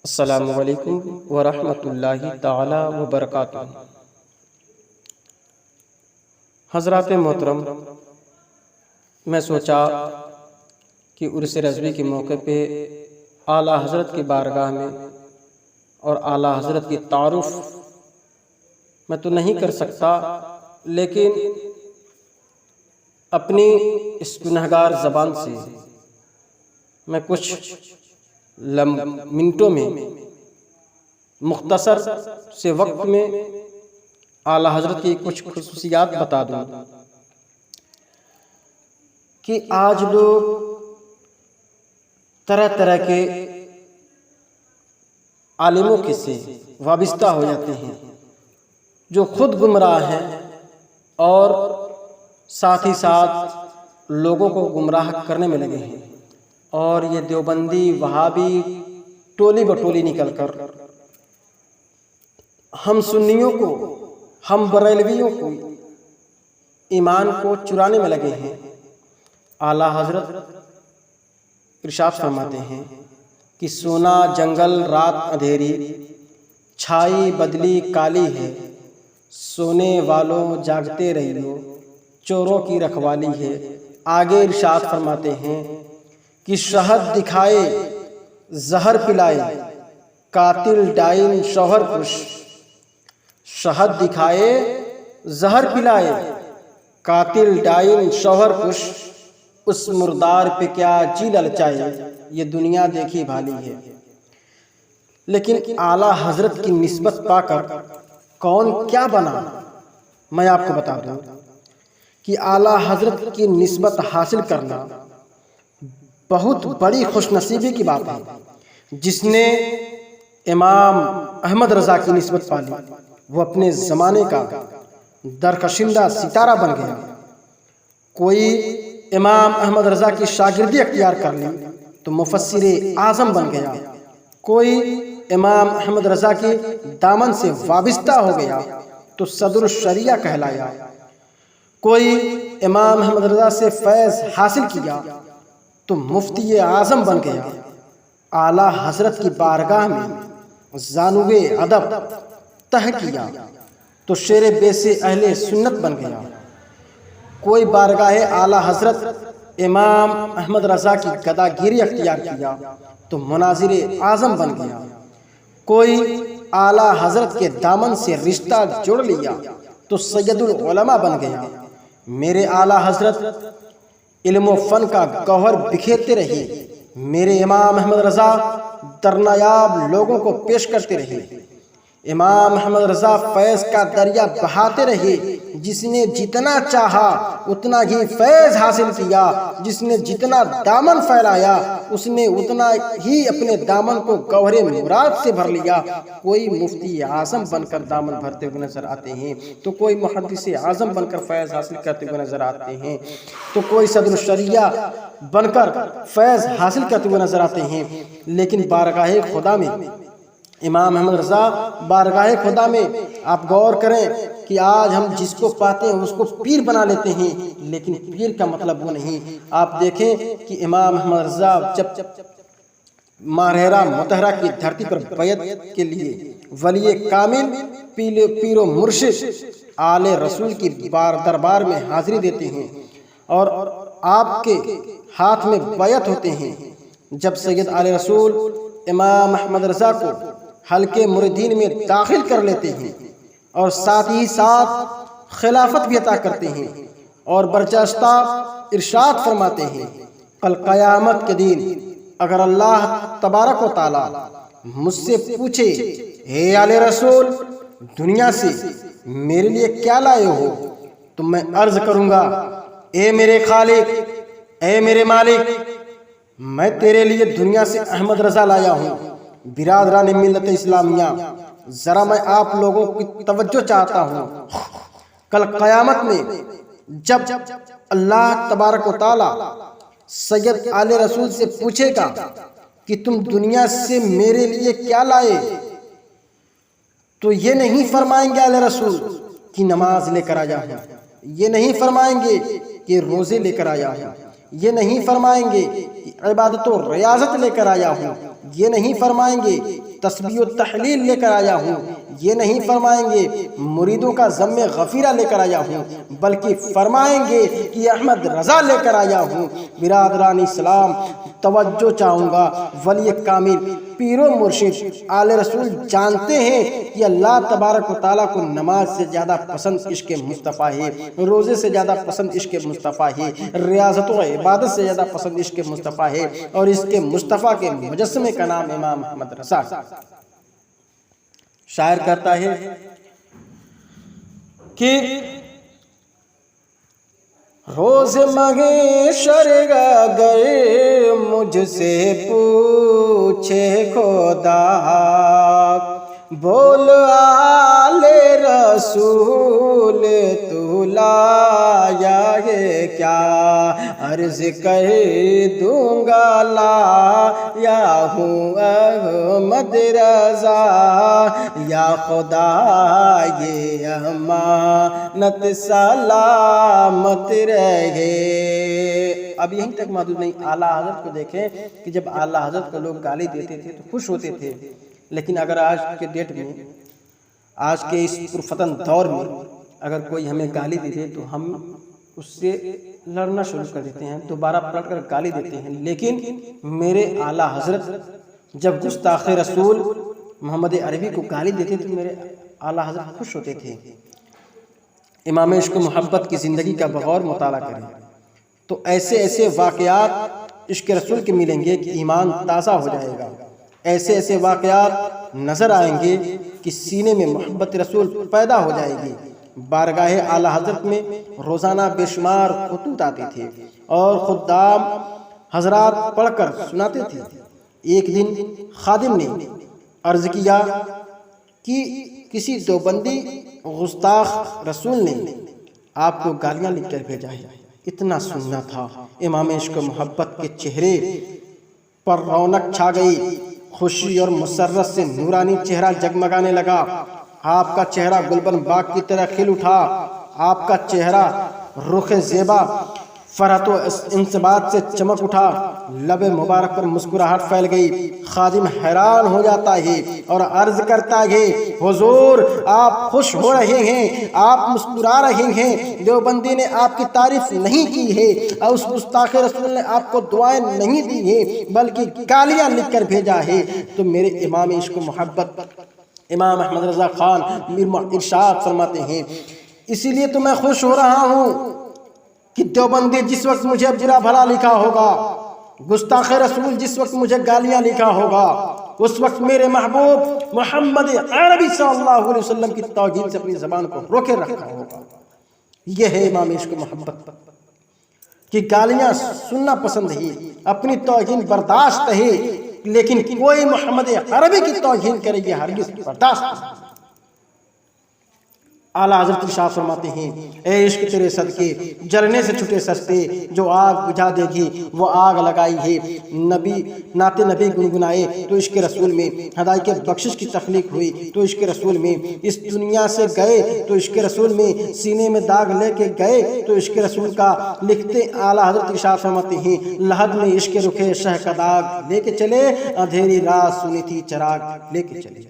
السلام علیکم ورحمۃ اللہ تعالی وبرکاتہ۔ حضرات محترم، میں سوچا کہ عرس رضوی کے موقع پہ اعلیٰ حضرت کی بارگاہ میں اور اعلیٰ حضرت کی تعارف میں تو نہیں کر سکتا، لیکن اپنی اس گنہگار زبان سے میں کچھ منٹوں میں مختصر سے وقت میں اعلیٰ حضرت کی کچھ خصوصیات بتا دوں کہ آج لوگ طرح طرح کے عالموں کے سے وابستہ ہو جاتے ہیں جو خود گمراہ ہیں اور ساتھ ہی ساتھ لوگوں کو گمراہ کرنے میں لگے ہیں، اور یہ دیوبندی وہابی ٹولی بٹولی نکل کر ہم سنیوں کو، ہم بریلویوں کو ایمان کو چرانے میں لگے ہیں۔ اعلیٰ حضرت ارشاد فرماتے ہیں کہ سونا جنگل رات اندھیری، چھائی بدلی کالی ہے، سونے والوں جاگتے رہیو، چوروں کی رکھوالی ہے۔ آگے ارشاد فرماتے ہیں کہ شہد دکھائے زہر پلائے، قاتل ڈائن شوہر کش۔ شہد دکھائے زہر پلائے، قاتل ڈائن شوہر کش، اس مردار پہ کیا جی للچائے، یہ دنیا دیکھی بھالی ہے۔ لیکن اعلیٰ حضرت کی نسبت پا کر کون کیا بنا، میں آپ کو بتا دوں کہ اعلیٰ حضرت کی نسبت حاصل کرنا بہت بڑی خوش نصیبی کی بات ہے۔ جس نے امام احمد رضا کی نسبت پالی وہ اپنے زمانے کا درخشندہ ستارہ بن گیا۔ کوئی امام احمد رضا کی شاگردی اختیار کر لی تو مفسر اعظم بن گیا، کوئی امام احمد رضا کے دامن سے وابستہ ہو گیا تو صدر الشریعہ کہلایا، کوئی امام احمد رضا سے فیض حاصل کیا تو مفتی اعظم بن گیا۔ اعلیٰ حضرت کی بارگاہ میں زانوے ادب تہ کیا تو شیر بیس اہل سنت بن گیا۔ کوئی بارگاہ اعلیٰ حضرت امام احمد رضا کی گداگیری اختیار کیا تو مناظر اعظم بن گیا۔ کوئی اعلیٰ حضرت کے دامن سے رشتہ جوڑ لیا تو سید العلماء بن گیا۔ میرے اعلیٰ حضرت علم و فن کا گوہر بکھیرتے رہے، میرے امام احمد رضا درنایاب لوگوں کو پیش کرتے رہے۔ امام احمد رضا فیض کا دریا بہاتے رہے، جس نے جتنا چاہا اتنا ہی فیض حاصل کیا، جس نے جتنا دامن پھیلایا اس نے اتنا ہی اپنے دامن کو گوہر مراد سے بھر لیا۔ کوئی مفتی اعظم بن کر دامن بھرتے ہوئے نظر آتے ہیں تو کوئی محدث اعظم بن کر فیض حاصل کرتے ہوئے نظر آتے ہیں، تو کوئی صدر الشریعہ بن کر فیض حاصل کرتے ہوئے نظر آتے ہیں۔ لیکن بارگاہ خدا میں امام احمد رضا، بارگاہ خدا میں آپ غور کریں کہ آج ہم جس کو پاتے ہیں اس کو پیر بنا لیتے ہیں، لیکن پیر کا مطلب وہ نہیں۔ آپ دیکھیں کہ امام احمد رضا جب ماہرہ مطہرہ کی دھرتی پر بیعت کے لیے ولی کامل پیر و مرشد آل رسول کی دربار میں حاضری دیتے ہیں اور آپ کے ہاتھ میں بیعت ہوتے ہیں، جب سید آل رسول امام احمد رضا کو حلقے مریدین میں داخل کر لیتے ہیں اور ساتھ ہی ساتھ خلافت بھی عطا کرتے ہیں اور برجستہ ارشاد فرماتے ہیں، کل قیامت کے دن اگر اللہ تبارک و تعالی مجھ سے پوچھے اے آل رسول دنیا سے میرے لیے کیا لائے ہو، تو میں عرض کروں گا اے میرے خالق، اے میرے مالک، میں تیرے لیے دنیا سے احمد رضا لایا ہوں۔ برادران ملت اسلامیہ، ذرا میں آپ لوگوں کی توجہ چاہتا ہوں۔ کل قیامت میں جب اللہ تبارک و تعالی سید آل رسول سے پوچھے گا کہ تم دنیا سے میرے لیے کیا لائے، تو یہ نہیں فرمائیں گے آل رسول کہ نماز لے کر آیا ہوں، یہ نہیں فرمائیں گے کہ روزے لے کر آیا ہوں، یہ نہیں فرمائیں گے عبادت و ریاضت لے کر آیا ہوں، یہ نہیں فرمائیں گے تسبیح و تحلیل لے کر آیا ہوں، یہ نہیں فرمائیں گے مریدوں کا ذم غفیرہ لے کر آیا ہوں، بلکہ فرمائیں گے کہ احمد رضا لے کر آیا ہوں۔ برادران اسلام، توجہ چاہوں گا، ولی کامل پیر و مرشد آل رسول جانتے ہیں کہ اللہ تبارک و تعالیٰ کو نماز سے زیادہ پسند عشق مصطفیٰ ہے، روزے سے زیادہ پسند عشق مصطفیٰ ہے، ریاضت و عبادت سے زیادہ پسند عشق مصطفیٰ ہے، اور اس کے مصطفیٰ کے مجسمے کا نام امام احمد رضا۔ شاعر کہتا ہے کہ روز محشر اگر مجھ سے پوچھے خدا، بول آل رسول تو لایا ہے کیا، عرض کر دوں گا لایا ہوں احمد رضا، یا خدا یہ امانت سلامت رہے۔ اب یہیں تک محدود نہیں، اعلیٰ حضرت کو دیکھیں کہ جب اعلیٰ حضرت کو لوگ گالی دیتے تھے تو خوش ہوتے تھے، لیکن اگر آج کے ڈیٹ میں، آج کے اس پرفتن دور میں اگر کوئی ہمیں گالی دے دے تو ہم اس سے لڑنا شروع کر دیتے ہیں، دوبارہ پلٹ کر گالی دیتے ہیں۔ لیکن میرے اعلیٰ حضرت جب گستاخ رسول محمد عربی کو گالی دیتے تو میرے اعلیٰ حضرت خوش ہوتے تھے۔ امام عشق و محبت کی زندگی کا بغور مطالعہ کریں تو ایسے ایسے واقعات عشق رسول کے ملیں گے کہ ایمان تازہ ہو جائے گا، ایسے ایسے واقعات نظر آئیں گے کہ سینے میں محبت رسول پیدا ہو جائے گی۔ بارگاہ اعلیٰ حضرت میں روزانہ بے شمار خطوط آتے تھے اور خدام حضرات پڑھ کر سناتے تھے۔ ایک دن خادم نے عرض کیا کہ کسی دیوبندی گستاخ رسول نے آپ کو گالیاں لکھ کر بھیجا ہے۔ اتنا سننا تھا، امام عشق و محبت کے چہرے پر رونق چھا گئی، خوشی اور مسرت سے نورانی چہرہ جگمگانے لگا۔ آپ کا چہرہ گلبن باغ کی طرح کھل اٹھا، آپ کا چہرہ رخ زیبا فرحت و انصبات سے چمک اٹھا، لب مبارک پر مسکراہٹ پھیل گئی۔ خادم حیران ہو جاتا ہے اور عرض کرتا ہے حضور آپ خوش ہو رہے ہیں، آپ مسکرا رہے ہیں، دیوبندی نے آپ کی تعریف نہیں کی ہے اور اس گستاخ رسول نے آپ کو دعائیں نہیں دی ہیں بلکہ گالیاں لکھ کر بھیجا ہے۔ تو میرے امام عشق و محبت امام احمد رضا خان ارشاد فرماتے ہیں اسی لیے تو میں خوش ہو رہا ہوں کہ دیوبندی جس وقت مجھے برا بھلا لکھا ہوگا، گستاخ رسول جس وقت مجھے گالیاں لکھا ہوگا، اس وقت میرے محبوب محمد عربی صلی اللہ علیہ وسلم کی توہین سے اپنی زبان کو روکے رکھا ہوگا۔ یہ ہے امام عشق و محبت کہ گالیاں سننا پسند ہے، اپنی توہین برداشت ہے، لیکن کوئی محمد عربی کی توہین کرے یہ ہرگز برداشت نہیں۔ اعلیٰ حضرت ارشاد فرماتے ہیں اے عشق تیرے صدقے جلنے سے چھٹے سستے، جو آگ بجھا دے گی وہ آگ لگائی ہے۔ نبی نعت نبی گنگنائے تو عشق رسول میں، ہدایت بخشش کی تخلیق ہوئی تو عشق رسول میں، اس دنیا سے گئے تو عشق رسول میں، سینے میں داغ لے کے گئے تو عشق رسول کا۔ لکھتے اعلیٰ حضرت ارشاد فرماتے ہیں لحد میں عشق رکھے شہ کا داغ لے کے چلے، اندھیری رات سنی تھی چراغ لے کے چلے۔